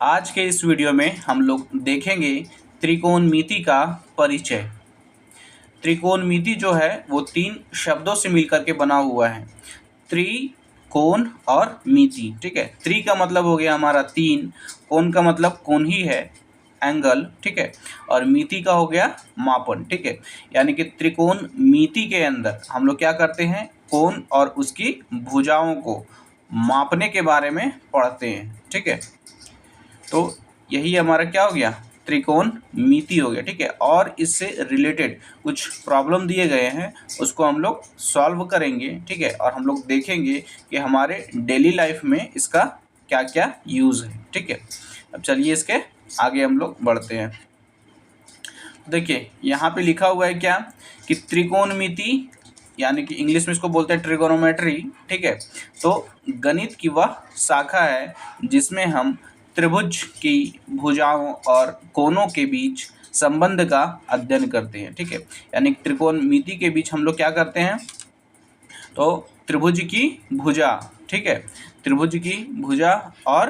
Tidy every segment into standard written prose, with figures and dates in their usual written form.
आज के इस वीडियो में हम लोग देखेंगे त्रिकोणमिति का परिचय। त्रिकोणमिति जो है वो तीन शब्दों से मिलकर के बना हुआ है, त्रि, कोण और मिति। ठीक है, त्रि का मतलब हो गया हमारा तीन, कोण का मतलब कोण ही है, एंगल। ठीक है, और मिति का हो गया मापन। ठीक है, यानी कि त्रिकोणमिति के अंदर हम लोग क्या करते हैं, कोण और उसकी भुजाओं को मापने के बारे में पढ़ते हैं। ठीक है, तो यही हमारा क्या हो गया, त्रिकोणमिति हो गया। ठीक है, और इससे रिलेटेड कुछ प्रॉब्लम दिए गए हैं, उसको हम लोग सॉल्व करेंगे। ठीक है, और हम लोग देखेंगे कि हमारे डेली लाइफ में इसका क्या क्या यूज़ है। ठीक है, अब चलिए इसके आगे हम लोग बढ़ते हैं। देखिए यहाँ पे लिखा हुआ है क्या कि त्रिकोणमिति, यानी कि इंग्लिश में इसको बोलते हैं ट्रिगोनोमेट्री। ठीक है, तो गणित की वह शाखा है जिसमें हम त्रिभुज की भुजाओं और कोणों के बीच संबंध का अध्ययन करते हैं। ठीक है, यानी त्रिकोणमिति के बीच हम लोग क्या करते हैं, तो त्रिभुज की भुजा, ठीक है, त्रिभुज की भुजा और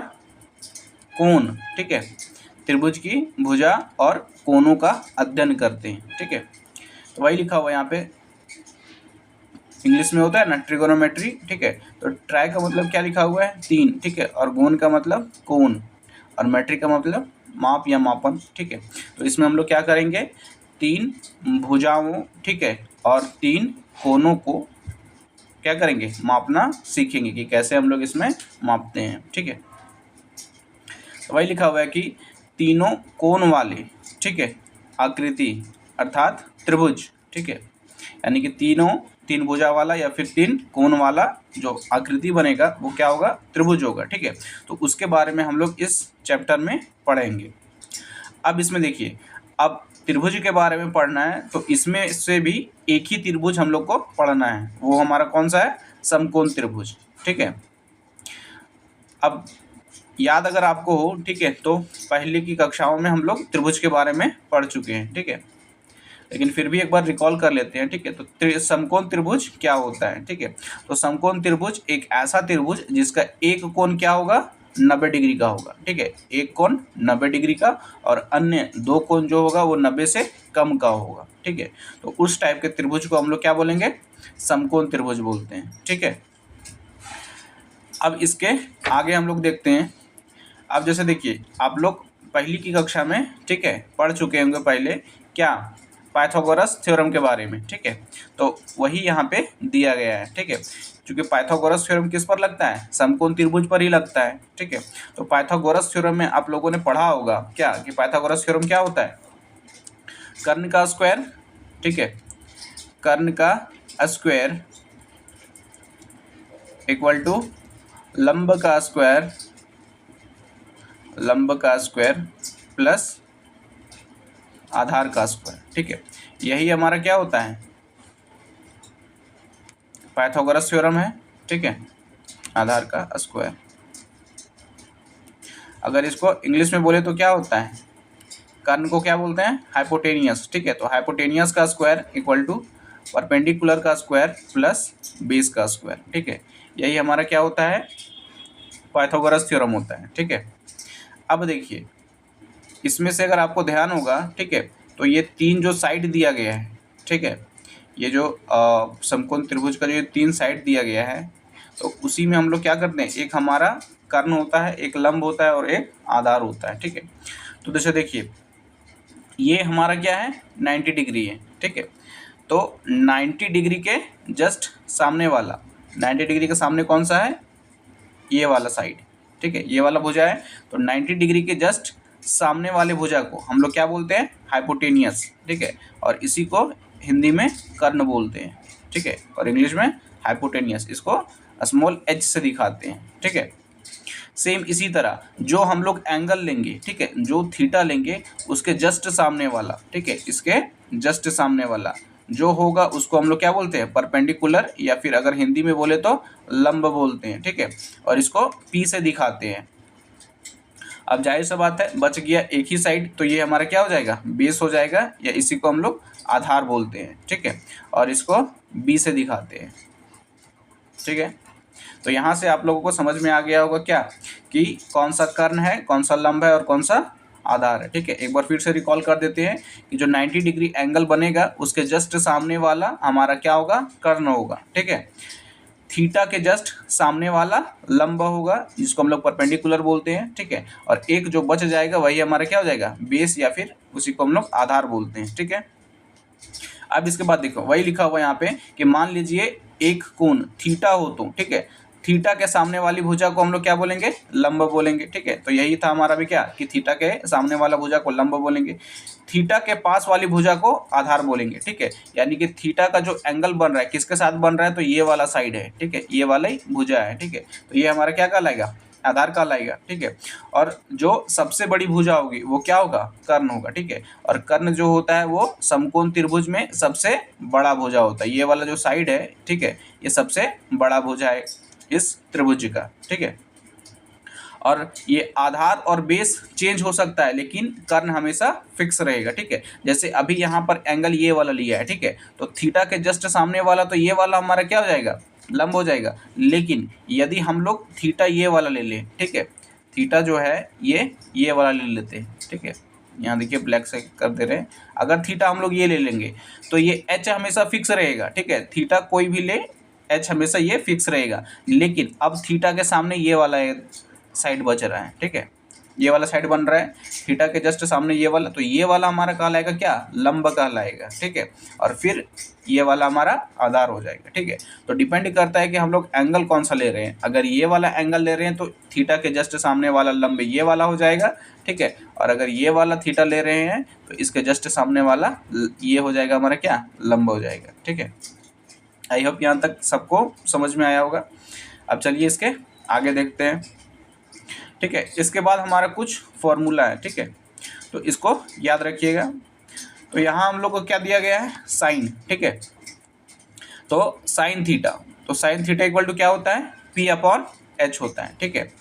कोण, ठीक है, त्रिभुज की भुजा और कोणों का अध्ययन करते हैं। ठीक है, तो वही लिखा हुआ है यहाँ पे, इंग्लिश में होता है ना ट्रिगोनोमेट्री। ठीक है, तो ट्राई का मतलब क्या लिखा हुआ है, तीन। ठीक है, और गोन का मतलब कोण, और मैट्रिक का मतलब माप या मापन। ठीक है, तो इसमें हम लोग क्या करेंगे, तीन भुजाओं, ठीक है, और तीन कोणों को क्या करेंगे, मापना सीखेंगे कि कैसे हम लोग इसमें मापते हैं। ठीक है, तो वही लिखा हुआ है कि तीनों कोण वाले, ठीक है, आकृति अर्थात त्रिभुज। ठीक है, यानी कि तीन भुजा वाला या फिर तीन कोण वाला जो आकृति बनेगा वो क्या होगा, त्रिभुज होगा। ठीक है, तो उसके बारे में हम लोग इस चैप्टर में पढ़ेंगे। अब इसमें देखिए, अब त्रिभुज के बारे में पढ़ना है तो इसमें से भी एक ही त्रिभुज हम लोग को पढ़ना है, वो हमारा कौन सा है, समकोण त्रिभुज। ठीक है, अब याद अगर आपको हो, ठीक है, तो पहले की कक्षाओं में हम लोग त्रिभुज के बारे में पढ़ चुके हैं। ठीक है, लेकिन फिर भी एक बार रिकॉल कर लेते हैं। ठीक है, तो समकोण त्रिभुज क्या होता है। ठीक है, तो समकोण त्रिभुज एक ऐसा त्रिभुज जिसका एक कोण क्या होगा, 90 डिग्री का होगा। ठीक है, एक कोण 90 डिग्री का और अन्य दो कोण जो होगा वो 90 से कम का होगा। ठीक है, तो उस टाइप के त्रिभुज को हम लोग क्या बोलेंगे, समकोण त्रिभुज बोलते हैं। ठीक है, अब इसके आगे हम लोग देखते हैं। अब जैसे देखिए, आप लोग पहली की कक्षा में, ठीक है, पढ़ चुके होंगे पहले क्या, पाइथागोरस थ्योरम के बारे में। ठीक है, तो वही यहाँ पे दिया गया है। ठीक है, क्योंकि पाइथागोरस थ्योरम किस पर लगता है, समकोण त्रिभुज पर ही लगता है। ठीक है, तो पाइथागोरस थ्योरम में आप लोगों ने पढ़ा होगा क्या कि पाइथागोरस थ्योरम क्या होता है, कर्ण का स्क्वायर, ठीक है, कर्ण का स्क्वायर इक्वल टू लंब का स्क्वायर, लंब का स्क्वायर प्लस आधार का स्क्वायर। ठीक है, यही हमारा क्या होता है, पाइथागोरस थ्योरम है। ठीक है, आधार का स्क्वायर। अगर इसको इंग्लिश में बोले तो क्या होता है, कर्ण को क्या बोलते हैं, हाइपोटेनियस। ठीक है, तो हाइपोटेनियस का स्क्वायर इक्वल टू परपेंडिकुलर का स्क्वायर प्लस बेस का स्क्वायर। ठीक है, यही हमारा क्या होता है, पाइथागोरस थ्योरम होता है। ठीक है, अब देखिए इसमें से अगर आपको ध्यान होगा, ठीक है, तो ये तीन जो साइड दिया गया है, ठीक है, ये जो समकोण त्रिभुज का जो तीन साइड दिया गया है, तो उसी में हम लोग क्या करते हैं, एक हमारा कर्ण होता है, एक लंब होता है और एक आधार होता है। ठीक है, तो जैसे देखिए ये हमारा क्या है, 90 डिग्री है। ठीक है, तो 90 डिग्री के जस्ट सामने वाला, 90 डिग्री के सामने कौन सा है, ये वाला साइड। ठीक है, ये वाला भुजा है, तो 90 डिग्री के जस्ट सामने वाले भुजा को हम लोग क्या बोलते हैं, हाइपोटेनियस। ठीक है, और इसी को हिंदी में कर्ण बोलते हैं। ठीक है, और इंग्लिश में हाइपोटेनियस, इसको स्मॉल एच से दिखाते हैं। ठीक है, सेम इसी तरह जो हम लोग एंगल लेंगे, ठीक है, जो थीटा लेंगे उसके जस्ट सामने वाला, ठीक है, इसके जस्ट सामने वाला जो होगा उसको हम लोग क्या बोलते हैं, परपेंडिकुलर, या फिर अगर हिंदी में बोले तो लंब बोलते हैं। ठीक है, और इसको पी से दिखाते हैं। अब जाहिर सा बात है, बच गया एक ही साइड, तो ये हमारा क्या हो जाएगा, बेस हो जाएगा, या इसी को हम लोग आधार बोलते हैं। ठीक है, और इसको बी से दिखाते हैं। ठीक है, तो यहाँ से आप लोगों को समझ में आ गया होगा क्या कि कौन सा कर्ण है, कौन सा लंब है और कौन सा आधार है। ठीक है, एक बार फिर से रिकॉल कर देते हैं कि जो 90 डिग्री एंगल बनेगा उसके जस्ट सामने वाला हमारा क्या होगा, कर्ण होगा। ठीक है, थीटा के जस्ट सामने वाला लंब होगा जिसको हम लोग परपेंडिकुलर बोलते हैं। ठीक है, और एक जो बच जाएगा वही हमारा क्या हो जाएगा, बेस, या फिर उसी को हम लोग आधार बोलते हैं। ठीक है, अब इसके बाद देखो वही लिखा हुआ है यहाँ पे कि मान लीजिए एक कोण थीटा हो तो, ठीक है, थीटा के सामने वाली भुजा को हम लोग क्या बोलेंगे, लंब बोलेंगे। ठीक है, तो यही था हमारा भी क्या कि थीटा के सामने वाला भुजा को लंब बोलेंगे, थीटा के पास वाली भुजा को आधार बोलेंगे। ठीक है, यानी कि थीटा का जो एंगल बन रहा है किसके साथ बन रहा है, तो ये वाला साइड है। ठीक है, ये वाला ही भुजा है। ठीक है, तो ये हमारा क्या कहलाएगा, आधार कहलाएगा। ठीक है, और जो सबसे बड़ी भुजा होगी वो क्या होगा, कर्ण होगा। ठीक है, और कर्ण जो होता है वो समकोण त्रिभुज में सबसे बड़ा भुजा होता है। ये वाला जो साइड है, ठीक है, ये सबसे बड़ा भुजा है इस त्रिभुज का। ठीक है, और ये आधार और बेस चेंज हो सकता है लेकिन कर्ण हमेशा फिक्स रहेगा। ठीक है, जैसे अभी यहाँ पर एंगल ये वाला लिया है। ठीक है, तो थीटा के जस्ट सामने वाला तो ये वाला हमारा क्या हो जाएगा, लंब हो जाएगा। लेकिन यदि हम लोग थीटा ये वाला ले लें, ठीक है, थीटा जो है ये वाला ले लेते हैं। ठीक है, यहाँ देखिए ब्लैक से कर दे रहे हैं। अगर थीटा हम लोग ये ले लेंगे तो ये एच हमेशा फिक्स रहेगा। ठीक है, थीटा कोई भी ले, एच हमेशा ये फिक्स रहेगा। लेकिन अब थीटा के सामने ये वाला साइड बच रहा है। ठीक है, ये वाला साइड बन रहा है थीटा के जस्ट सामने ये वाला, तो ये वाला हमारा कहलाएगा क्या, लंब कहलाएगा। ठीक है, और फिर ये वाला हमारा आधार हो जाएगा। ठीक है, तो डिपेंड करता है कि हम लोग एंगल कौन सा ले रहे हैं। अगर ये वाला एंगल ले रहे हैं तो थीटा के जस्ट सामने वाला लंब ये वाला हो जाएगा। ठीक है, और अगर ये वाला थीटा ले रहे हैं तो इसके जस्ट सामने वाला ये हो जाएगा हमारा क्या, लंब हो जाएगा। ठीक है, आई होप यहाँ तक सबको समझ में आया होगा। अब चलिए इसके आगे देखते हैं। ठीक है, इसके बाद हमारा कुछ फॉर्मूला है। ठीक है, तो इसको याद रखिएगा। तो यहाँ हम लोग को क्या दिया गया है, साइन। ठीक है, तो साइन थीटा, तो साइन थीटा इक्वल टू क्या होता है, पी अपॉन एच होता है। ठीक है,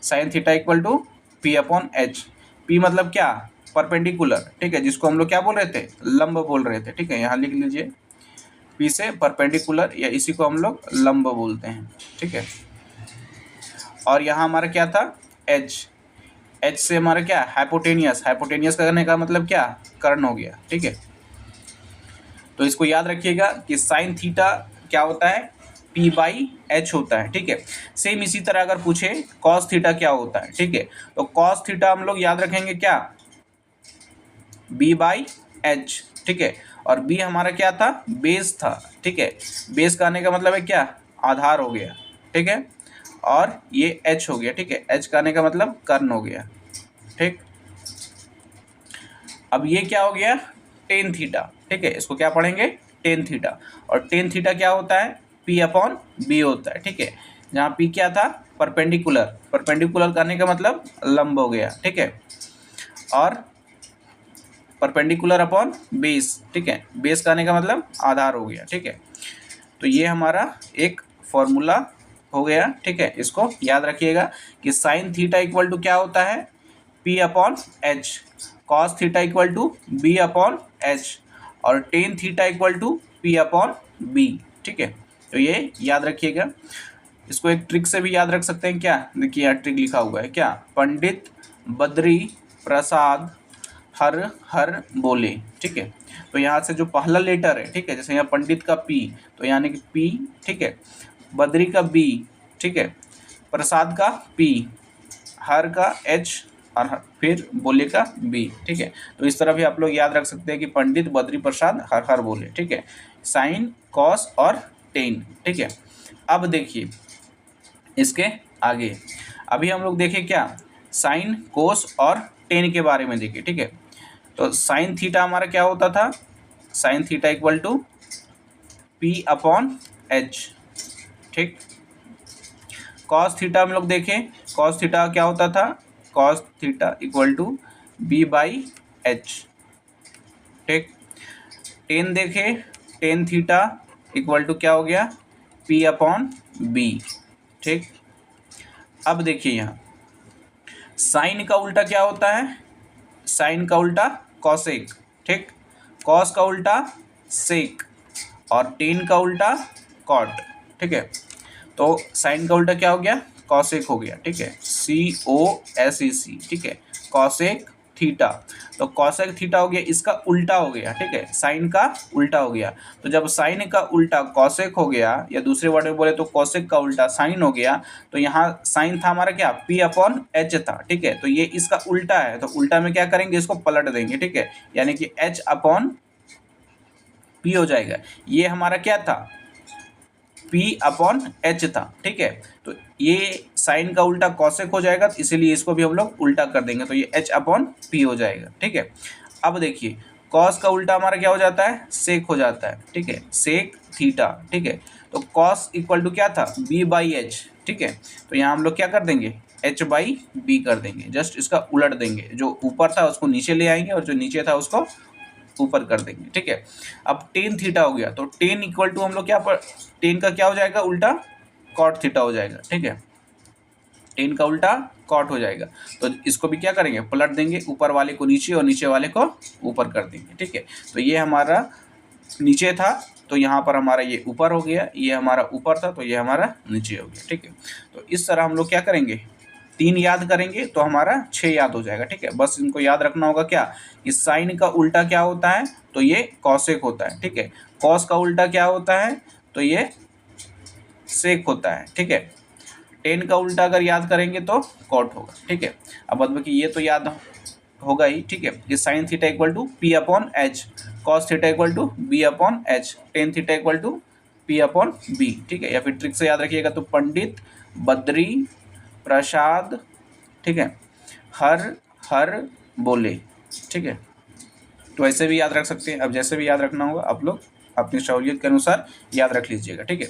sine theta equal to P upon H. P मतलब क्या, परपेंडिकुलर। ठीक है, जिसको हम लोग क्या बोल रहे थे, लंब बोल रहे थे। ठीक है, यहाँ लिख लीजिए, पी से परपेंडिकुलर, या इसी को हम लोग लंब बोलते हैं। ठीक है, और यहाँ हमारा क्या था, एच। एच से हमारा क्या, हाइपोटेनियस। हाइपोटेनियस करने का मतलब क्या, कर्ण हो गया। ठीक है, तो इसको याद रखिएगा कि साइन थीटा क्या होता है, पी बाई एच होता है। ठीक है, सेम इसी तरह अगर पूछे कॉस थीटा क्या होता है। ठीक है, तो कॉस थीटा हम लोग याद रखेंगे क्या, बी बाई एच। ठीक है, और बी हमारा क्या था, बेस था। ठीक है, बेस का आने का मतलब है क्या, आधार हो गया। ठीक है, और ये एच हो गया। ठीक है, एच का आने का मतलब कर्ण हो गया। ठीक, अब ये क्या हो गया, टेन थीटा। ठीक है, इसको क्या पढ़ेंगे, टेन थीटा। और टेन थीटा क्या होता है, पी अपॉन बी होता है। ठीक है, जहाँ पी क्या था, परपेंडिकुलर। परपेंडिकुलर करने का मतलब लंब हो गया। ठीक है, और परपेंडिकुलर अपॉन बेस। ठीक है, बेस करने का मतलब आधार हो गया। ठीक है, तो ये हमारा एक फॉर्मूला हो गया। ठीक है, इसको याद रखिएगा कि साइन थीटा इक्वल टू क्या होता है, P upon H, cos theta equal to B upon H, और tan theta equal to P upon B. ठीक है, तो ये याद रखिएगा। इसको एक ट्रिक से भी याद रख सकते हैं क्या, देखिए यहाँ ट्रिक लिखा हुआ है क्या, पंडित बद्री प्रसाद हर हर बोले। ठीक है, तो यहाँ से जो पहला लेटर है, ठीक है, जैसे यहाँ पंडित का पी, तो यानी कि पी। ठीक है, बद्री का बी। ठीक है, प्रसाद का पी, हर का एच, और फिर बोले का बी। ठीक है, तो इस तरह भी आप लोग याद रख सकते हैं कि पंडित बद्री प्रसाद हर हर बोले। ठीक है, साइन कॉस और टेन। ठीक है, अब देखिए इसके आगे, अभी हम लोग देखें क्या, साइन कोस और टेन के बारे में देखिए। ठीक है, तो साइन थीटा हमारा क्या होता था, sine theta equal to P upon H. ठीक, कॉस थीटा हम लोग देखें, कॉस थीटा क्या होता था, cos theta equal to B by H. ठीक, टेन देखें, टेन थीटा इक्वल टू क्या हो गया, पी अपॉन बी। ठीक, अब देखिए यहाँ साइन का उल्टा क्या होता है, साइन का उल्टा कॉसेक। ठीक, कॉस का उल्टा सेक, और टेन का उल्टा कॉट। ठीक है, तो साइन का उल्टा क्या हो गया, कॉसेक हो गया, ठीक है, COSEC, ठीक है, कॉसेक थीटा। तो कॉसेक थीटा हो गया, इसका उल्टा हो गया, ठीक है, साइन का उल्टा हो गया। तो जब साइन का उल्टा कॉसेक हो गया, या दूसरे वर्ड में बोले तो कॉसेक का उल्टा साइन हो गया, तो यहाँ साइन था हमारा क्या, P/H था, ठीक है, तो ये इसका उल्टा है, तो उल्टा में क्या करेंगे, इसको पलट देंगे, ठीक है, यानी कि H/P हो जाएगा। ये हमारा क्या था, P/H था, ठीक है, तो ये साइन का उल्टा कॉसेक हो जाएगा, तो इसीलिए इसको भी हम लोग उल्टा कर देंगे, तो ये H/P हो जाएगा, ठीक है। अब देखिए कॉस का उल्टा हमारा क्या हो जाता है, सेक हो जाता है, ठीक है, सेक थीटा, ठीक है, तो कॉस इक्वल टू क्या था, B/H, ठीक है, तो यहाँ हम लोग क्या कर देंगे, H/B कर देंगे, जस्ट इसका उलट देंगे, जो ऊपर था उसको नीचे ले आएंगे और जो नीचे था उसको ऊपर कर देंगे, ठीक है। अब टेन थीटा हो गया, तो टेन इक्वल टू हम लोग क्या पर, टेन का क्या हो जाएगा उल्टा, कॉट थीटा हो जाएगा, ठीक है, टेन का उल्टा कॉट हो जाएगा। तो इसको भी क्या करेंगे, पलट देंगे, ऊपर वाले को नीचे और नीचे वाले को ऊपर कर देंगे, ठीक है। तो ये हमारा नीचे था, तो यहाँ पर हमारा ये ऊपर हो गया, ये हमारा ऊपर था तो ये हमारा नीचे हो गया, ठीक है। तो इस तरह हम लोग क्या करेंगे, 3 याद करेंगे तो हमारा 6 याद हो जाएगा, ठीक है। बस इनको याद रखना होगा क्या, कि साइन का उल्टा क्या होता है, तो ये कॉसेक होता है, ठीक है, कॉस का उल्टा क्या होता है, तो ये सेक होता है, ठीक है, टेन का उल्टा अगर याद करेंगे तो कॉट होगा, ठीक है। अब बाद बाकी ये तो याद होगा ही, ठीक है, कि sine theta equal to P/H, cos theta equal to B/H, tan theta equal to P/B, ठीक है, या फिर ट्रिक से याद रखिएगा तो पंडित बद्री प्रसाद, ठीक है, हर हर बोले, ठीक है, तो ऐसे भी याद रख सकते हैं। अब जैसे भी याद रखना होगा आप लोग अपनी सहूलियत के अनुसार याद रख लीजिएगा, ठीक है।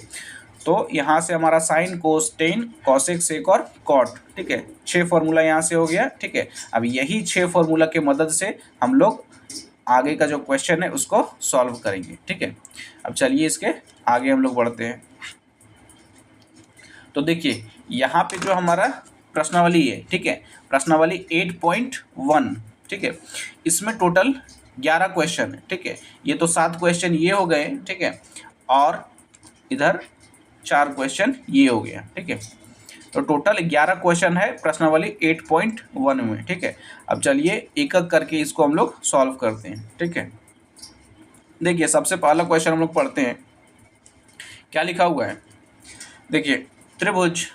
तो यहाँ से हमारा साइन, कोस, टेन, कॉसेक, सेक और कॉट, ठीक है, 6 फॉर्मूला यहाँ से हो गया, ठीक है। अब यही 6 फॉर्मूला के मदद से हम लोग आगे का जो क्वेश्चन है उसको सॉल्व करेंगे, ठीक है। अब चलिए इसके आगे हम लोग बढ़ते हैं। तो देखिए यहाँ पे जो हमारा प्रश्नावली है, ठीक है, प्रश्नावली 8.1, ठीक है, इसमें टोटल 11 क्वेश्चन है, ठीक है, ये तो 7 क्वेश्चन ये हो गए, ठीक है, और इधर 4 क्वेश्चन ये हो गया, ठीक है, तो टोटल 11 क्वेश्चन है प्रश्नावली 8.1 में, ठीक है। अब चलिए एक एक करके इसको हम लोग सॉल्व करते हैं, ठीक है। देखिए सबसे पहला क्वेश्चन हम लोग पढ़ते हैं, क्या लिखा हुआ है, देखिए त्रिभुज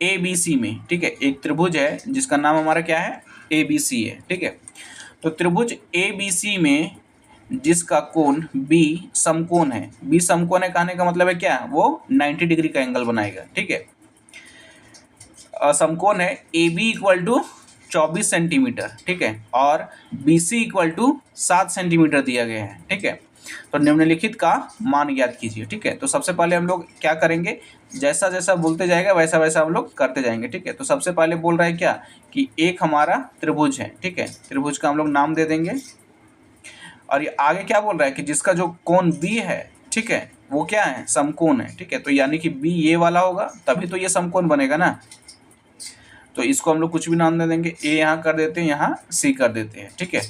ABC में, ठीक है, एक त्रिभुज है जिसका नाम हमारा क्या है, ABC है, ठीक है। तो त्रिभुज ABC में जिसका कोण B समकोण है, B समकोण है कहने का मतलब है क्या, वो 90 डिग्री का एंगल बनाएगा, ठीक है। समकोण है AB इक्वल टू 24 सेंटीमीटर, ठीक है, और BC इक्वल टू 7 सेंटीमीटर दिया गया है, ठीक है। तो निम्नलिखित का मान ज्ञात कीजिए, ठीक है। तो सबसे पहले हम लोग क्या करेंगे, जैसा जैसा बोलते जाएगा वैसा वैसा हम लोग करते जाएंगे, ठीक है। तो सबसे पहले बोल रहा है क्या, कि एक हमारा त्रिभुज है, ठीक है, त्रिभुज का हम लोग नाम दे देंगे, और ये आगे क्या बोल रहा है कि जिसका जो कोण B है, ठीक है, वो क्या है, समकोण है, ठीक है, तो यानी कि B ये वाला होगा तभी तो ये समकोण बनेगा ना। तो इसको हम लोग कुछ भी नाम दे देंगे, A यहाँ कर देते हैं, यहाँ C कर देते हैं, ठीक है।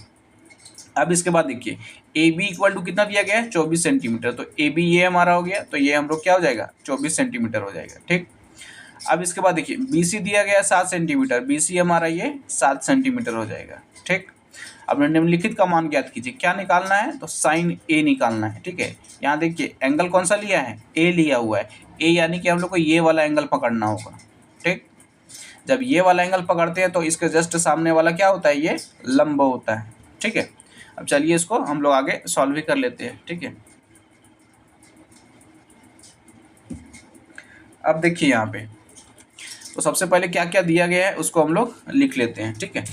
अब इसके बाद देखिए AB इक्वल टू कितना दिया गया है, 24 सेंटीमीटर, तो AB ये हमारा हो गया, तो ये हम लोग क्या हो जाएगा, 24 सेंटीमीटर हो जाएगा, ठीक। अब इसके बाद देखिए BC दिया गया है 7 सेंटीमीटर, BC हमारा ये 7 सेंटीमीटर हो जाएगा, ठीक। अब निम्नलिखित का मान ज्ञात कीजिए, क्या निकालना है, तो साइन A निकालना है, ठीक है। यहाँ देखिए एंगल कौन सा लिया है, A लिया हुआ है, A यानी कि हम लोग को ये वाला एंगल पकड़ना होगा, ठीक। जब ये वाला एंगल पकड़ते हैं तो इसके जस्ट सामने वाला क्या होता है, ये लंब होता है, ठीक है। अब चलिए इसको हम लोग आगे सॉल्व भी कर लेते हैं, ठीक है। अब देखिए यहाँ पे तो सबसे पहले क्या क्या दिया गया है उसको हम लोग लिख लेते हैं, ठीक है।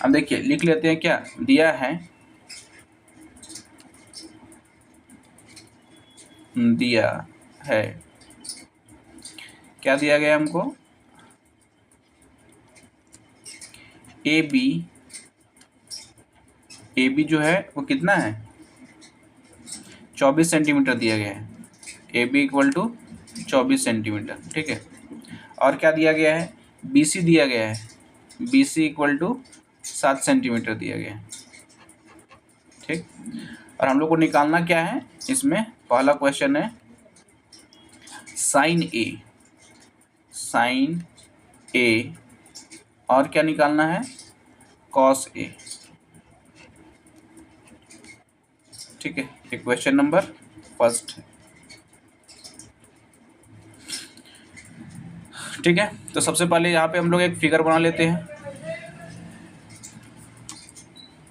अब देखिए लिख लेते हैं क्या दिया है, दिया है, क्या दिया गया हमको, AB जो है वो कितना है, 24 सेंटीमीटर दिया गया है, AB इक्वल टू 24 सेंटीमीटर, ठीक है। और क्या दिया गया है, BC दिया गया है, BC इक्वल टू 7 सेंटीमीटर दिया गया है, ठीक। और हम लोग को निकालना क्या है, इसमें पहला क्वेश्चन है साइन ए, साइन ए, और क्या निकालना है, कॉस ए। ठीक है, ये क्वेश्चन नंबर फर्स्ट है। ठीक है, तो सबसे पहले यहाँ पे हम लोग एक फिगर बना लेते हैं।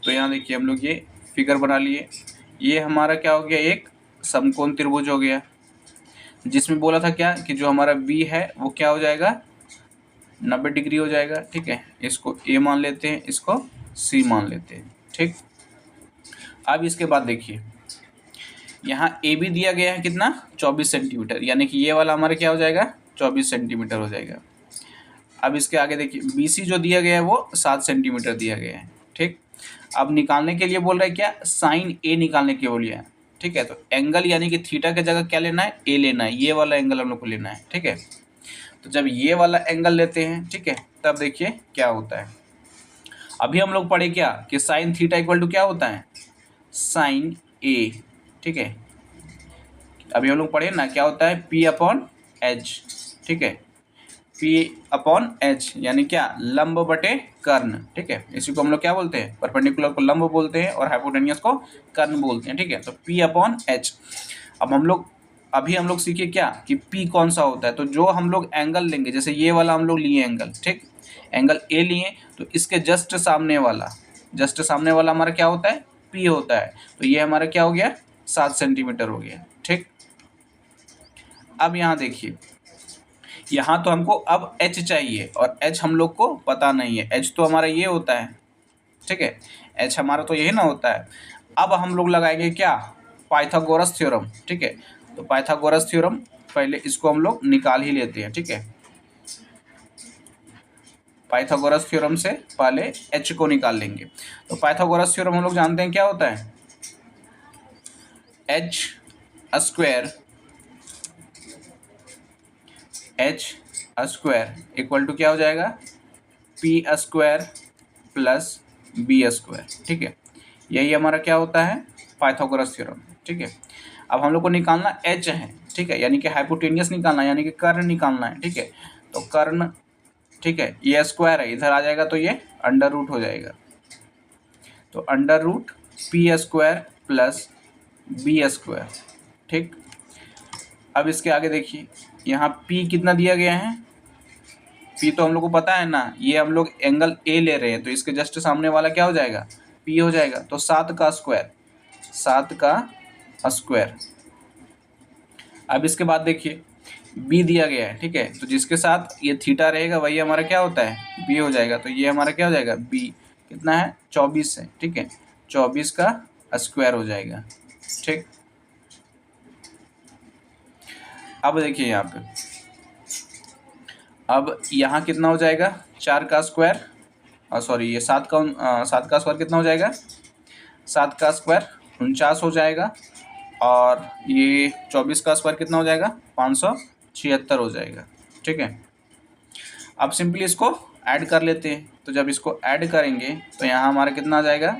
तो यहाँ देखिए हम लोग ये फिगर बना लिए। ये हमारा क्या हो गया, एक समकोण त्रिभुज हो गया, जिसमें बोला था क्या कि जो हमारा बी है वो क्या हो जाएगा, 90 डिग्री हो जाएगा। ठीक है, इसको ए मान लेते हैं, इसको सी मान लेते हैं। ठीक, अब इसके बाद देखिए यहाँ ए बी दिया गया है कितना, 24 सेंटीमीटर, यानी कि ये वाला हमारा क्या हो जाएगा, 24 सेंटीमीटर हो जाएगा। अब इसके आगे देखिए बी सी जो दिया गया है वो 7 सेंटीमीटर दिया गया है। ठीक, अब निकालने के लिए बोल रहा है क्या, साइन ए निकालने के लिए। ठीक है, तो एंगल यानी कि थीटा की जगह क्या लेना है, ए लेना है, ये वाला एंगल हम लोग को लेना है। ठीक है, तो जब ये वाला एंगल लेते हैं, ठीक है, तब देखिए क्या होता है। अभी हम लोग पढ़े क्या कि साइन थीटा इक्वल टू क्या होता है, साइन ए। ठीक है, अभी हम लोग पढ़े ना क्या होता है, पी अपॉन एच। ठीक है, पी अपॉन एच यानी क्या, लंब बटे कर्ण। ठीक है, इसी को हम लोग क्या बोलते हैं, परपेंडिकुलर को लंब बोलते हैं और हाइपोटेनियस को कर्ण बोलते हैं। ठीक है, तो पी अपॉन एच। अब अभी हम लोग सीखे क्या कि पी कौन सा होता है, तो जो हम लोग एंगल लेंगे, जैसे ये वाला हम लोग लिए एंगल, ठीक, एंगल ए लिए, तो इसके जस्ट सामने वाला हमारा क्या होता है, पी होता है। तो ये हमारा क्या हो गया, 7 सेंटीमीटर हो गया। ठीक, अब यहाँ देखिए, यहाँ तो हमको अब एच चाहिए और एच हम लोग को पता नहीं है, एच तो हमारा ये होता है। ठीक है, एच हमारा तो यही ना होता है। अब हम लोग लगाएंगे क्या, पाइथागोरस थ्योरम। ठीक है, तो पाइथागोरस थ्योरम, पहले इसको हम लोग निकाल ही लेते हैं। ठीक है, पाइथागोरस थ्योरम से पहले एच को निकाल लेंगे। तो पाइथागोरस थ्योरम हम लोग जानते हैं क्या होता है, एच स्क्वायर इक्वल टू क्या हो जाएगा, P square plus B square. ठीक है, यही हमारा क्या होता है, पाइथागोरस थ्योरम। ठीक है, अब हम लोग को निकालना एच है। ठीक है, यानी कि हाइपोटेनियस निकालना है, यानी कि कर्ण निकालना है। ठीक है, तो कर्ण, ठीक है, ये स्क्वायर है, इधर आ जाएगा तो ये अंडर रूट हो जाएगा। तो under root P square plus B square. ठीक, अब इसके आगे देखिए यहाँ p कितना दिया गया है, p तो हम लोग को पता है ना, ये हम लोग एंगल a ले रहे हैं, तो इसके जस्ट सामने वाला क्या हो जाएगा, p हो जाएगा। तो 7 का स्क्वायर। अब इसके बाद देखिए b दिया गया है। ठीक है, तो जिसके साथ ये थीटा रहेगा वही हमारा क्या होता है, b हो जाएगा। तो ये हमारा क्या हो जाएगा, b कितना है, 24 है। ठीक है, 24 का स्क्वायर हो जाएगा। ठीक, अब देखिए यहाँ पे, अब यहाँ कितना हो जाएगा, 4 का स्क्वायर, सॉरी ये 7 का स्क्वायर कितना हो जाएगा, 7 का स्क्वायर 49 हो जाएगा, और ये 24 का स्क्वायर कितना हो जाएगा, 576 हो जाएगा। ठीक है, अब सिंपली इसको ऐड कर लेते हैं। तो जब इसको ऐड करेंगे तो यहाँ हमारा कितना आ जाएगा,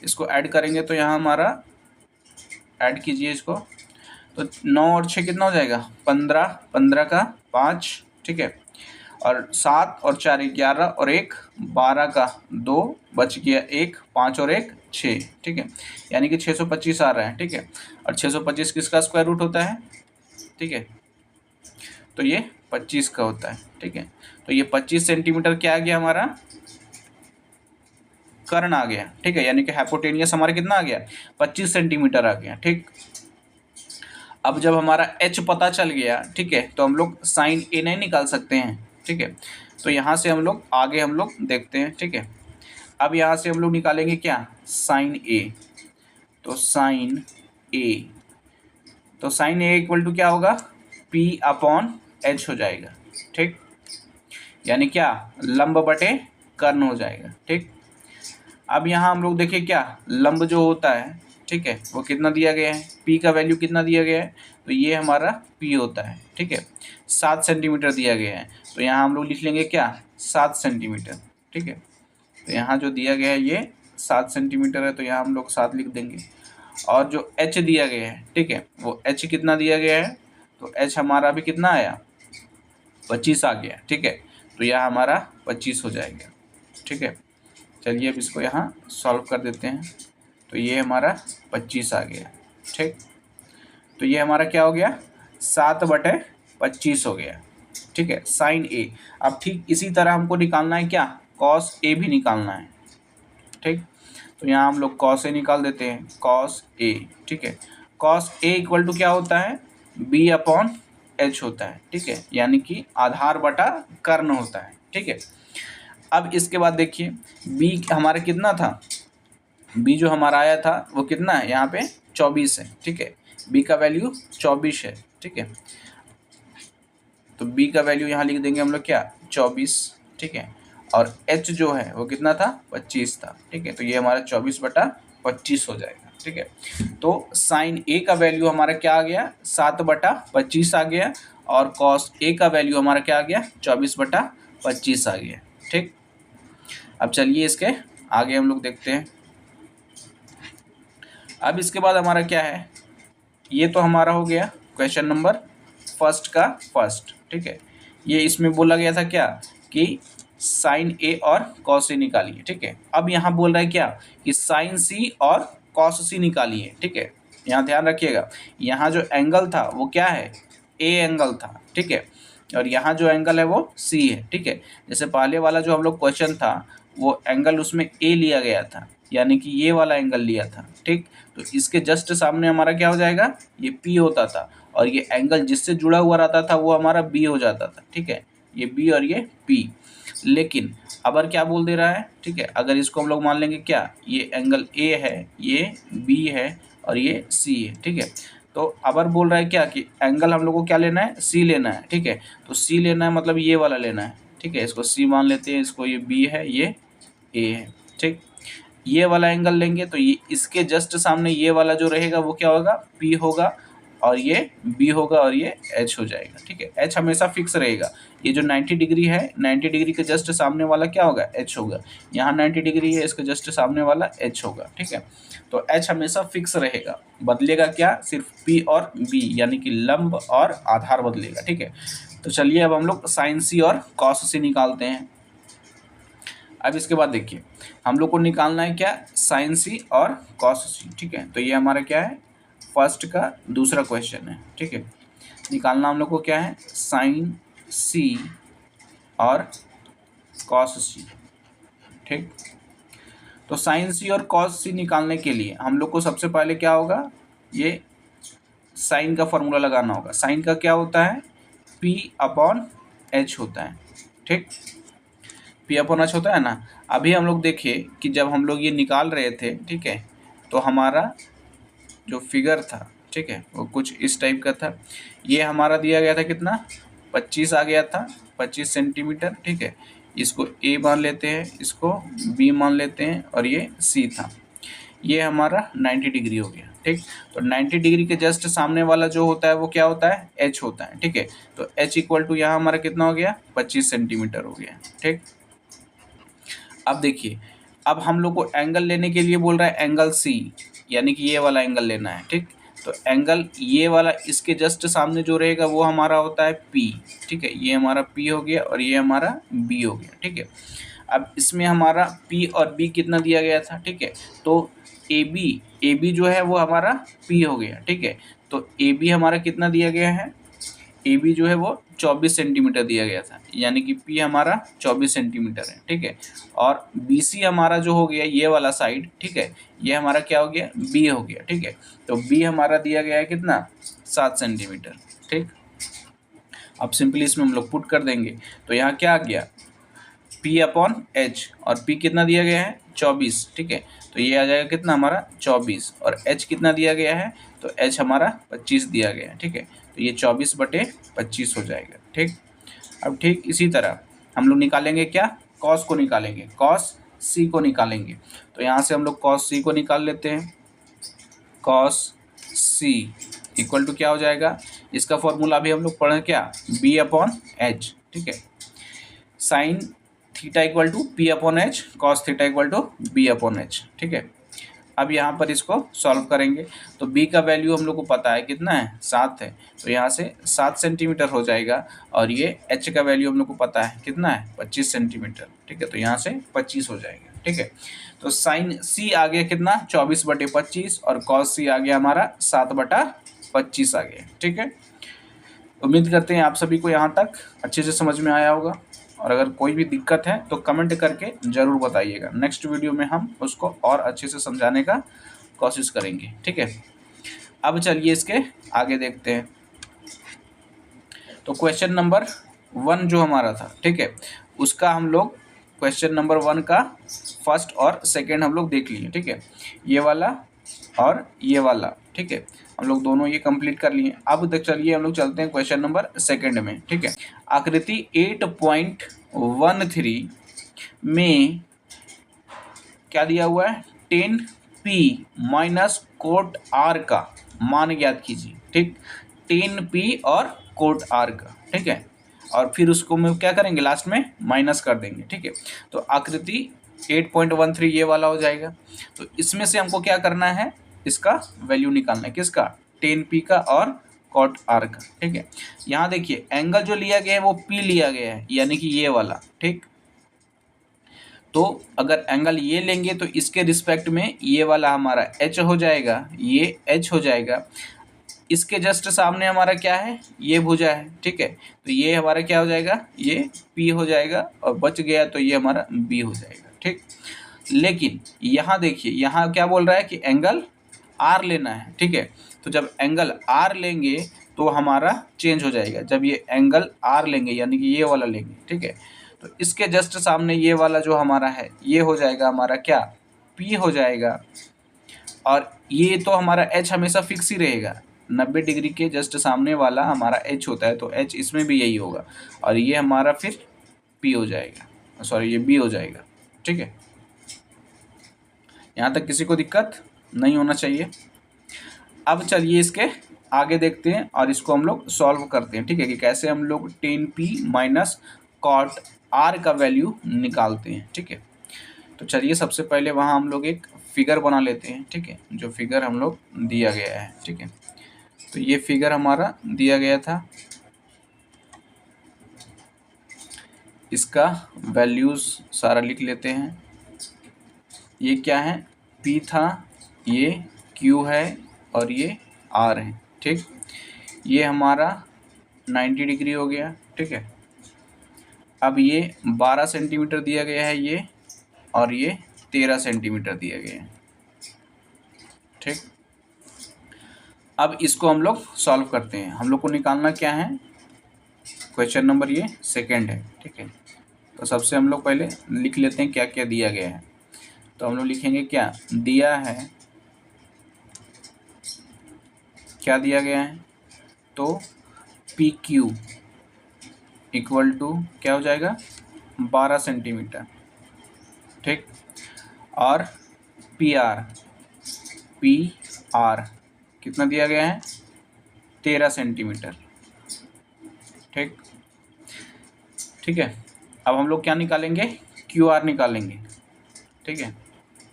इसको ऐड करेंगे तो यहाँ हमारा, ऐड कीजिए इसको, तो 9 और 6 कितना हो जाएगा, 15, 15 का 5। ठीक है, और 7 और 4 11, और 1 12 का 2 बच गया, 1 5 और 1 6। ठीक है, यानी कि 625 आ रहा है। ठीक है, और 625 किसका स्क्वायर रूट होता है, ठीक है, तो ये 25 का होता है। ठीक है, तो ये 25 सेंटीमीटर क्या आ गया हमारा, कर्ण आ गया। ठीक है, यानी कि हाइपोटेनियस हमारा कितना आ गया, 25 सेंटीमीटर आ गया। ठीक, अब जब हमारा h पता चल गया, ठीक है, तो हम लोग साइन ए नहीं निकाल सकते हैं। ठीक है, तो यहाँ से हम लोग आगे हम लोग देखते हैं। ठीक है, अब यहाँ से हम लोग निकालेंगे क्या, साइन ए। तो साइन ए इक्वल टू क्या होगा, p अपॉन एच हो जाएगा। ठीक, यानी क्या, लंब बटे कर्ण हो जाएगा। ठीक, अब यहाँ हम लोग देखिए क्या, लंब जो होता है, ठीक है, वो कितना दिया गया है, p का वैल्यू कितना दिया गया है, तो ये हमारा p होता है। ठीक है, 7 सेंटीमीटर दिया गया है, तो यहाँ हम लोग लिख लेंगे क्या, 7 सेंटीमीटर। ठीक है, तो यहाँ जो दिया गया है ये 7 सेंटीमीटर है, तो यहाँ हम लोग 7 लिख देंगे। और जो एच दिया गया है, ठीक है, वो एच कितना दिया गया है, तो एच हमारा अभी कितना आया, 25 आ गया, ठीक है। तो यह हमारा 25 हो जाएगा, ठीक है। चलिए अब इसको यहाँ सॉल्व कर देते हैं। तो ये हमारा 25 आ गया, ठीक। तो ये हमारा क्या हो गया, 7/25 हो गया, ठीक है, साइन ए। अब ठीक इसी तरह हमको निकालना है क्या, कॉस ए भी निकालना है, ठीक। तो यहाँ हम लोग कॉस ए निकाल देते हैं, कॉस ए, ठीक है। कॉस ए इक्वल टू क्या होता है, B/H होता है, ठीक है, यानी कि आधार बटा कर्ण होता है, ठीक है। अब इसके बाद देखिए बी हमारा कितना था, बी जो हमारा आया था वो कितना है, यहाँ पे 24 है, ठीक है। बी का वैल्यू 24 है, ठीक है। तो बी का वैल्यू यहाँ लिख देंगे हम लोग क्या, 24, ठीक है। और एच जो है वो कितना था, 25 था, ठीक है। तो ये हमारा 24/25 हो जाएगा, ठीक है। तो साइन ए का वैल्यू हमारा क्या आ गया, 7/25 आ गया, और कॉस ए का वैल्यू हमारा क्या आ गया, 24/25 आ गया, ठीक। अब चलिए इसके आगे हम लोग देखते हैं। अब इसके बाद हमारा क्या है, ये तो हमारा हो गया क्वेश्चन नंबर फर्स्ट का फर्स्ट, ठीक है। ये इसमें बोला गया था क्या कि साइन ए और कॉस सी निकालिए, ठीक है। अब यहाँ बोल रहा है क्या कि साइन सी और कॉस सी निकालिए, ठीक है। यहाँ ध्यान रखिएगा, यहाँ जो एंगल था वो क्या है, ए एंगल था, ठीक है। और यहाँ जो एंगल है वो सी है, ठीक है। जैसे पहले वाला जो हम लोग क्वेश्चन था वो एंगल उसमें ए लिया गया था, यानी कि ये वाला एंगल लिया था, ठीक। तो इसके जस्ट सामने हमारा क्या हो जाएगा, ये पी होता था, और ये एंगल जिससे जुड़ा हुआ रहता था वो हमारा बी हो जाता था, ठीक है। ये बी और ये पी। लेकिन अबर क्या बोल दे रहा है, ठीक है, अगर इसको हम लोग मान लेंगे क्या, ये एंगल ए है, ये बी है और ये सी है, ठीक है। तो अबर बोल रहा है क्या कि एंगल हम लोग को क्या लेना है, सी लेना है, ठीक है। तो सी लेना है मतलब ये वाला लेना है, ठीक है। इसको सी मान लेते हैं, इसको ये बी है, ये ए है, ठीक। ये वाला एंगल लेंगे तो ये इसके जस्ट सामने ये वाला जो रहेगा वो क्या होगा, पी होगा, और ये बी होगा, और ये एच हो जाएगा, ठीक है। एच हमेशा फिक्स रहेगा, ये जो 90 डिग्री है, 90 डिग्री के जस्ट सामने वाला क्या होगा, एच होगा। यहाँ 90 डिग्री है, इसके जस्ट सामने वाला एच होगा, ठीक है। तो एच हमेशा फिक्स रहेगा, बदलेगा क्या, सिर्फ पी और बी, यानी कि लंब और आधार बदलेगा, ठीक है। तो चलिए अब हम लोग साइन सी और कॉस सी निकालते हैं। अब इसके बाद देखिए हम लोग को निकालना है क्या, साइन सी और कॉस सी, ठीक है। तो ये हमारा क्या है, फर्स्ट का दूसरा क्वेश्चन है, ठीक है। निकालना हम लोग को क्या है, साइन सी और कॉस सी, ठीक। तो साइन सी और कॉस सी निकालने के लिए हम लोग को सबसे पहले क्या होगा, ये साइन का फॉर्मूला लगाना होगा। साइन का क्या होता है, P/H होता है, ठीक। P/H होता है ना। अभी हम लोग देखिए कि जब हम लोग ये निकाल रहे थे, ठीक है, तो हमारा जो फिगर था, ठीक है, वो कुछ इस टाइप का था। ये हमारा दिया गया था कितना, 25 आ गया था, 25 सेंटीमीटर, ठीक है। इसको ए मान लेते हैं, इसको बी मान लेते हैं, और ये सी था। ये हमारा 90 डिग्री हो गया, ठीक। तो 90 डिग्री के जस्ट सामने वाला जो होता है वो क्या होता है, एच होता है, ठीक है। तो एच इक्वल टू यहाँ हमारा कितना हो गया, 25 सेंटीमीटर हो गया, ठीक। अब देखिए, अब हम लोग को एंगल लेने के लिए बोल रहा है एंगल सी, यानी कि ये वाला एंगल लेना है, ठीक। तो एंगल ये वाला इसके जस्ट सामने जो रहेगा वो हमारा होता है पी, ठीक है। ये हमारा पी हो गया और ये हमारा बी हो गया, ठीक है। अब इसमें हमारा पी और बी कितना दिया गया था, ठीक है। तो ए बी जो है वो हमारा पी हो गया, ठीक है। तो ए बी हमारा कितना दिया गया है, ए बी जो है वो 24 सेंटीमीटर दिया गया था, यानी कि पी हमारा 24 सेंटीमीटर है, ठीक है। और बी सी हमारा जो हो गया ये वाला साइड, ठीक है, ये हमारा क्या हो गया, बी हो गया, ठीक है। तो बी हमारा दिया गया है कितना, 7 सेंटीमीटर, ठीक। अब सिंपली इसमें हम लोग पुट कर देंगे, तो यहाँ क्या आ गया, P/H, और P कितना दिया गया है, 24, ठीक है। तो ये आ जाएगा कितना हमारा 24, और H कितना दिया गया है, तो H हमारा 25 दिया गया है, ठीक है। तो ये 24/25 हो जाएगा, ठीक। अब ठीक इसी तरह हम लोग निकालेंगे क्या, कॉस को निकालेंगे, कॉस सी को निकालेंगे। तो यहाँ से हम लोग कॉस सी को निकाल लेते हैं। कॉस सी इक्वल टू क्या हो जाएगा, इसका फॉर्मूला अभी हम लोग पढ़े क्या, B/H, ठीक है। Sine theta equal to P/H, cos theta equal to B/H, ठीक है। अब यहाँ पर इसको सॉल्व करेंगे तो b का वैल्यू हम लोग को पता है कितना है, 7 है, तो यहाँ से 7 सेंटीमीटर हो जाएगा। और ये h का वैल्यू हम लोग को पता है कितना है, 25 सेंटीमीटर, ठीक है, तो यहाँ से 25 हो जाएगा, ठीक है। तो साइन c आ गया कितना, 24/25, और कॉस c आ गया हमारा 7/25 आ गया, ठीक है। उम्मीद करते हैं आप सभी को यहाँ तक अच्छे से समझ में आया होगा, और अगर कोई भी दिक्कत है तो कमेंट करके ज़रूर बताइएगा। नेक्स्ट वीडियो में हम उसको और अच्छे से समझाने का कोशिश करेंगे, ठीक है। अब चलिए इसके आगे देखते हैं। तो क्वेश्चन नंबर 1 जो हमारा था, ठीक है, उसका हम लोग क्वेश्चन नंबर 1 का फर्स्ट और सेकेंड हम लोग देख लिए, ठीक है, ये वाला और ये वाला, ठीक है, हम लोग दोनों ये कंप्लीट कर लिए। अब तक चलिए हम लोग चलते हैं क्वेश्चन नंबर सेकंड में, ठीक है। आकृति 8.13 में क्या दिया हुआ है, 10p माइनस कोट r का मान ज्ञात कीजिए, ठीक, 10p और कोट r का, ठीक है, और फिर उसको हम क्या करेंगे, लास्ट में माइनस कर देंगे, ठीक है। तो आकृति 8.13 ये वाला हो जाएगा। तो इसमें से हमको क्या करना है, इसका वैल्यू निकालना है, किसका, 10p का और कॉट r का, ठीक है। यहाँ देखिए एंगल जो लिया गया है वो p लिया गया है, यानी कि ये वाला, ठीक। तो अगर एंगल ये लेंगे तो इसके रिस्पेक्ट में ये वाला हमारा h हो जाएगा, ये h हो जाएगा। इसके जस्ट सामने हमारा क्या है, ये भुजा है, ठीक है, तो ये हमारा क्या हो जाएगा, ये p हो जाएगा, और बच गया तो ये हमारा b हो जाएगा, ठीक। लेकिन यहाँ देखिए, यहाँ क्या बोल रहा है कि एंगल r लेना है, ठीक है। तो जब एंगल r लेंगे तो हमारा चेंज हो जाएगा, जब ये एंगल r लेंगे यानी कि ये वाला लेंगे, ठीक है, तो इसके जस्ट सामने ये वाला जो हमारा है ये हो जाएगा हमारा क्या, p हो जाएगा। और ये तो हमारा h हमेशा फिक्स ही रहेगा, 90 डिग्री के जस्ट सामने वाला हमारा h होता है, तो h इसमें भी यही होगा, और ये हमारा फिर p हो जाएगा, सॉरी ये b हो जाएगा, ठीक है। यहाँ तक किसी को दिक्कत नहीं होना चाहिए। अब चलिए इसके आगे देखते हैं और इसको हम लोग सॉल्व करते हैं, ठीक है, कि कैसे हम लोग 10p माइनस कॉट r का वैल्यू निकालते हैं, ठीक है। तो चलिए सबसे पहले वहाँ हम लोग एक फिगर बना लेते हैं, ठीक है, जो फिगर हम लोग दिया गया है, ठीक है। तो ये फिगर हमारा दिया गया था, इसका वैल्यूज़ सारा लिख लेते हैं। ये क्या है, p था, ये q है, और ये r है, ठीक। ये हमारा 90 डिग्री हो गया, ठीक है। अब ये 12 सेंटीमीटर दिया गया है ये, और ये 13 सेंटीमीटर दिया गया है, ठीक। अब इसको हम लोग सॉल्व करते हैं। हम लोग को निकालना क्या है, क्वेश्चन नंबर ये सेकंड है, ठीक है। तो सबसे हम लोग पहले लिख लेते हैं क्या क्या दिया गया है। तो हम लोग लिखेंगे क्या दिया है, क्या दिया गया है, तो पी क्यू इक्वल टू क्या हो जाएगा, 12 सेंटीमीटर, ठीक। और पी आर कितना दिया गया है, 13 सेंटीमीटर, ठीक, ठीक है। अब हम लोग क्या निकालेंगे, क्यू आर निकालेंगे, ठीक है,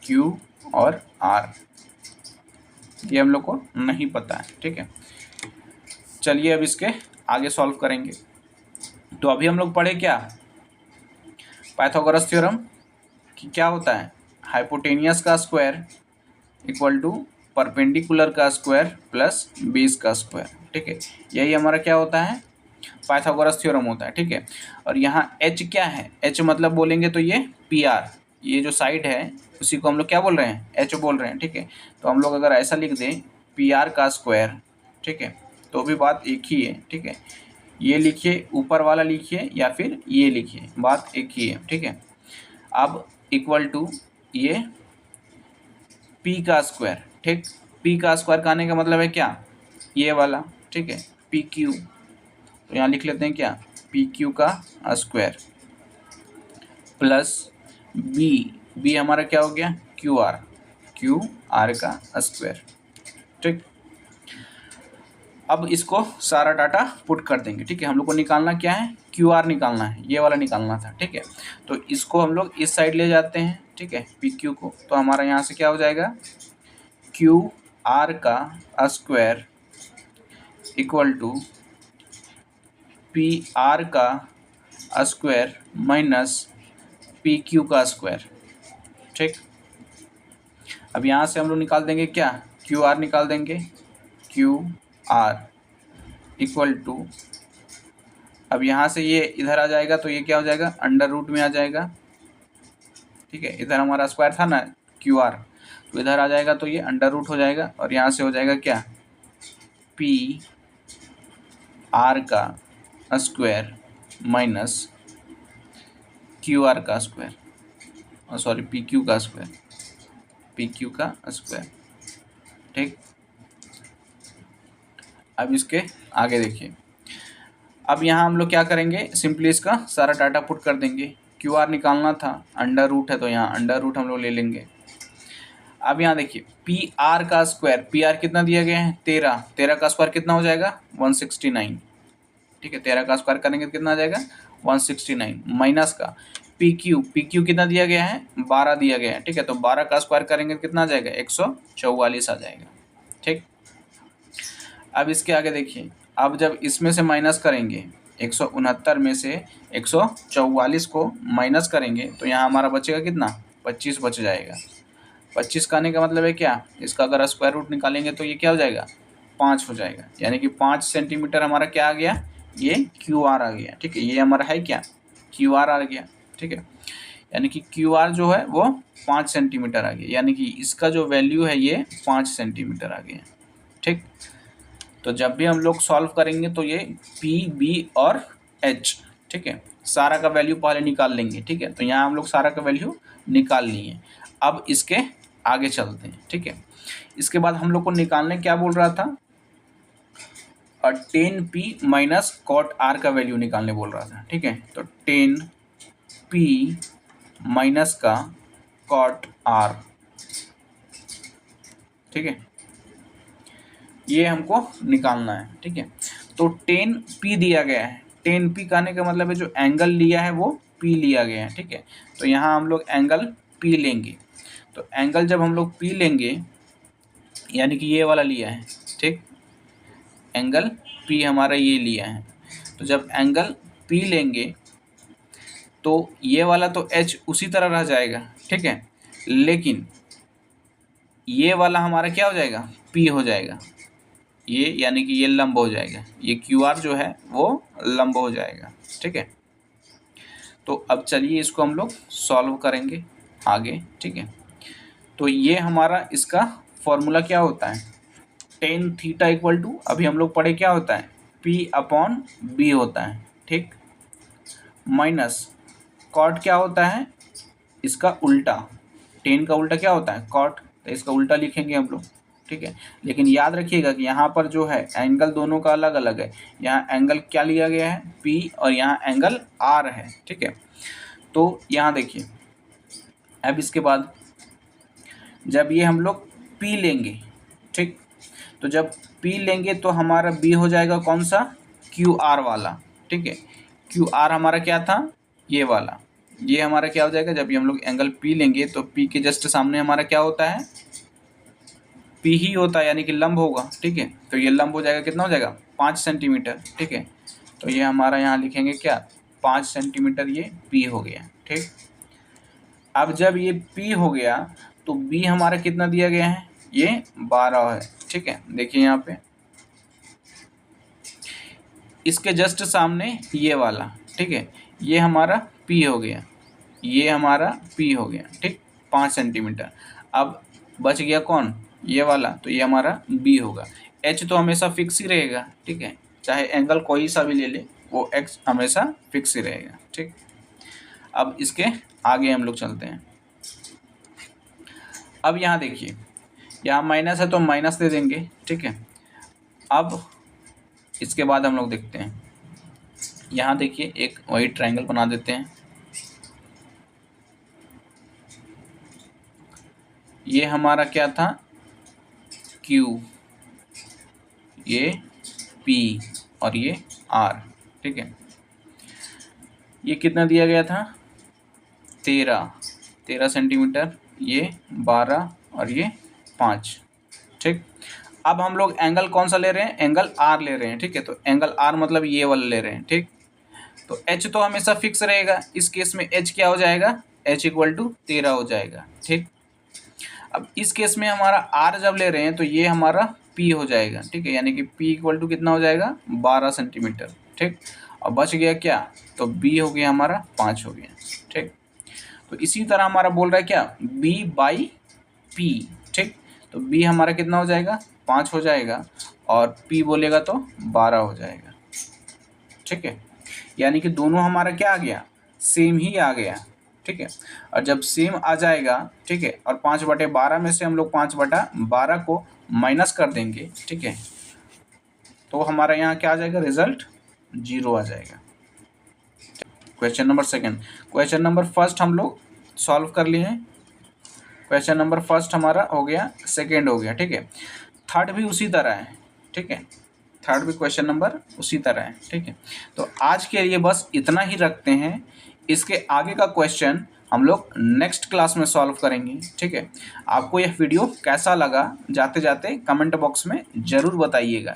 क्यू और आर, ये हम लोग को नहीं पता है, ठीक है। चलिए अब इसके आगे सॉल्व करेंगे। तो अभी हम लोग पढ़े क्या, पाइथागोरस थ्योरम कि क्या होता है, हाइपोटेनियस का स्क्वायर इक्वल टू परपेंडिकुलर का स्क्वायर प्लस बेस का स्क्वायर, ठीक है। यही हमारा क्या होता है, पाइथागोरस थ्योरम होता है, ठीक है। और यहाँ h क्या है, h मतलब बोलेंगे तो ये पी आर, ये जो साइड है उसी को हम लोग क्या बोल रहे हैं, h बोल रहे हैं, ठीक है। तो हम लोग अगर ऐसा लिख दें पी आर का स्क्वायर, ठीक है, तो भी बात एक ही है, ठीक है। ये लिखिए, ऊपर वाला लिखिए या फिर ये लिखिए, बात एक ही है, ठीक है। अब इक्वल टू ये p का स्क्वायर, ठीक, p का स्क्वायर का आने का मतलब है क्या, ये वाला, ठीक है, पी क्यू, तो यहाँ लिख लेते हैं क्या, पी क्यू का स्क्वायर प्लस बी हमारा क्या हो गया, क्यू आर का स्क्वायर, ठीक। अब इसको सारा डाटा पुट कर देंगे, ठीक है। हम लोग को निकालना क्या है, क्यू आर निकालना है, ये वाला निकालना था, ठीक है। तो इसको हम लोग इस साइड ले जाते हैं, ठीक है, पी क्यू को, तो हमारा यहाँ से क्या हो जाएगा, क्यू आर का square equal to P R का स्क्वायर माइनस पी क्यू का स्क्वायर। ठीक, अब यहाँ से हम लोग निकाल देंगे क्या, क्यू आर निकाल देंगे, क्यू आर इक्वल टू, अब यहाँ से ये इधर आ जाएगा तो ये क्या हो जाएगा, अंडर रूट में आ जाएगा। ठीक है, इधर हमारा स्क्वायर था ना क्यू आर, तो इधर आ जाएगा तो ये अंडर रूट हो जाएगा और यहाँ से हो जाएगा क्या, पी आर का स्क्वायर माइनस क्यू आर का स्क्वायर, सॉरी पी क्यू का स्क्वायर, पी क्यू का स्क्वायर। ठीक, अब इसके आगे देखिए, अब यहाँ हम लोग क्या करेंगे, सिंपली इसका सारा डाटा पुट कर देंगे। क्यू आर निकालना था, अंडर रूट है तो यहाँ अंडर रूट हम लोग ले लेंगे। अब यहाँ देखिए पी आर का स्क्वायर, पी आर कितना दिया गया है 13, 13 का स्क्वायर कितना हो जाएगा 169। ठीक है, 13 का स्क्वायर करेंगे तो कितना आ जाएगा 169 माइनस का पी क्यू कितना दिया गया है 12 दिया गया है। ठीक है, तो 12 का स्क्वायर करेंगे तो कितना आ जाएगा 144 आ जाएगा। ठीक, अब इसके आगे देखिए, अब जब इसमें से माइनस करेंगे 169 में से 144 को माइनस करेंगे तो यहाँ हमारा बचेगा कितना 25 बच जाएगा। 25 का आने का मतलब है क्या, इसका अगर स्क्वायर रूट निकालेंगे तो ये क्या हो जाएगा 5 हो जाएगा, यानी कि 5 सेंटीमीटर हमारा क्या आ गया, ये क्यू आर आ गया। ठीक है, ये हमारा है क्या क्यू आर आ गया। ठीक है, यानी कि क्यू आर जो है वो 5 सेंटीमीटर आ गया, यानी कि इसका जो वैल्यू है ये 5 सेंटीमीटर आ गया। ठीक, तो जब भी हम लोग सॉल्व करेंगे तो ये पी बी और एच, ठीक है, सारा का वैल्यू पहले निकाल लेंगे। ठीक है, तो यहाँ हम लोग सारा का वैल्यू निकाल लिए। अब इसके आगे चलते हैं। ठीक है, इसके बाद हम लोग को निकालने क्या बोल रहा था, 10p माइनस कॉट आर का वैल्यू निकालने बोल रहा था। ठीक है, तो 10p माइनस का कॉट आर, ठीक है, ये हमको निकालना है। ठीक है, तो 10p दिया गया है, 10p कहने का मतलब है जो एंगल लिया है वो p लिया गया है। ठीक है, तो यहाँ हम लोग एंगल p लेंगे, तो एंगल जब हम लोग p लेंगे यानी कि ये वाला लिया है। ठीक, एंगल p हमारा ये लिया है, तो जब एंगल p लेंगे तो ये वाला तो h उसी तरह रह जाएगा। ठीक है, लेकिन ये वाला हमारा क्या हो जाएगा p हो जाएगा, ये यानी कि ये लंब हो जाएगा, ये क्यू आर जो है वो लंब हो जाएगा। ठीक है, तो अब चलिए इसको हम लोग सॉल्व करेंगे आगे। ठीक है, तो ये हमारा इसका फॉर्मूला क्या होता है, टेन थीटा इक्वल टू, अभी हम लोग पढ़े क्या होता है P अपॉन B होता है। ठीक, माइनस कॉट क्या होता है, इसका उल्टा, टेन का उल्टा क्या होता है कॉट, तो इसका उल्टा लिखेंगे हम लोग। ठीक है, लेकिन याद रखिएगा कि यहाँ पर जो है एंगल दोनों का अलग अलग है, यहाँ एंगल क्या लिया गया है P और यहाँ एंगल R है। ठीक है, तो यहाँ देखिए, अब इसके बाद जब ये हम लोग P लेंगे, ठीक, तो जब P लेंगे तो हमारा B हो जाएगा कौन सा QR वाला। ठीक है, QR हमारा क्या था ये वाला, ये हमारा क्या हो जाएगा, जब ये हम लोग एंगल P लेंगे तो P के जस्ट सामने हमारा क्या होता है P ही होता है, यानी कि लंब होगा। ठीक है, तो ये लंब हो जाएगा, कितना हो जाएगा 5 सेंटीमीटर। ठीक है, तो ये हमारा यहाँ लिखेंगे क्या 5 सेंटीमीटर, ये P हो गया। ठीक, अब जब ये P हो गया तो B हमारा कितना दिया गया है, ये 12 है। ठीक है, देखिए यहाँ पे इसके जस्ट सामने ये वाला, ठीक है, ये हमारा P हो गया, ये हमारा P हो गया। ठीक, 5 सेंटीमीटर। अब बच गया कौन, ये वाला, तो ये हमारा B होगा। H तो हमेशा फिक्स ही रहेगा। ठीक है, चाहे एंगल कोई सा भी ले ले वो X हमेशा फिक्स ही रहेगा। ठीक, अब इसके आगे हम लोग चलते हैं। अब यहाँ देखिए, यहाँ माइनस है तो माइनस दे देंगे। ठीक है, अब इसके बाद हम लोग देखते हैं, यहाँ देखिए एक वही ट्रायंगल बना देते हैं। ये हमारा क्या था Q, ये P और ये R। ठीक है, ये कितना दिया गया था 13 सेंटीमीटर, ये 12 और ये 5। ठीक। अब हम लोग एंगल कौन सा ले रहे हैं, एंगल आर ले रहे हैं, ठीक है। तो एंगल आर मतलब ये वाला ले रहे हैं, ठीक। तो एच तो हमेशा फिक्स रहेगा, इस केस में एच क्या हो जाएगा, एच इक्वल टू 13 हो जाएगा, ठीक। अब इस केस में हमारा आर जब ले रहे हैं तो ये हमारा पी हो जाएगा, ठीक है, यानी कि पी इक्वल टू कितना हो जाएगा, 12 सेंटीमीटर, ठीक। और बच गया क्या, तो बी हो गया हमारा 5 हो गया, ठीक। तो इसी तरह हमारा बोल रहा है क्या, बी बाई पी, ठीक। तो बी हमारा कितना हो जाएगा, 5 हो जाएगा, और पी बोलेगा तो 12 हो जाएगा, ठीक है। यानी कि दोनों हमारा क्या आ गया, सेम ही आ गया, ठीक है। और जब सेम आ जाएगा, ठीक है, और 5/12 में से हम लोग 5/12 को माइनस कर देंगे, ठीक है, तो हमारा यहाँ क्या आ जाएगा, रिजल्ट 0 आ जाएगा। Question number second, question number first हम लोग सॉल्व कर लिए हैं, क्वेश्चन नंबर फर्स्ट हमारा हो गया, सेकंड हो गया, ठीक है। थर्ड भी उसी तरह है, ठीक है, थर्ड भी क्वेश्चन नंबर उसी तरह है, ठीक है। तो आज के लिए बस इतना ही रखते हैं, इसके आगे का क्वेश्चन हम लोग नेक्स्ट क्लास में सॉल्व करेंगे, ठीक है। आपको यह वीडियो कैसा लगा, जाते जाते कमेंट बॉक्स में ज़रूर बताइएगा।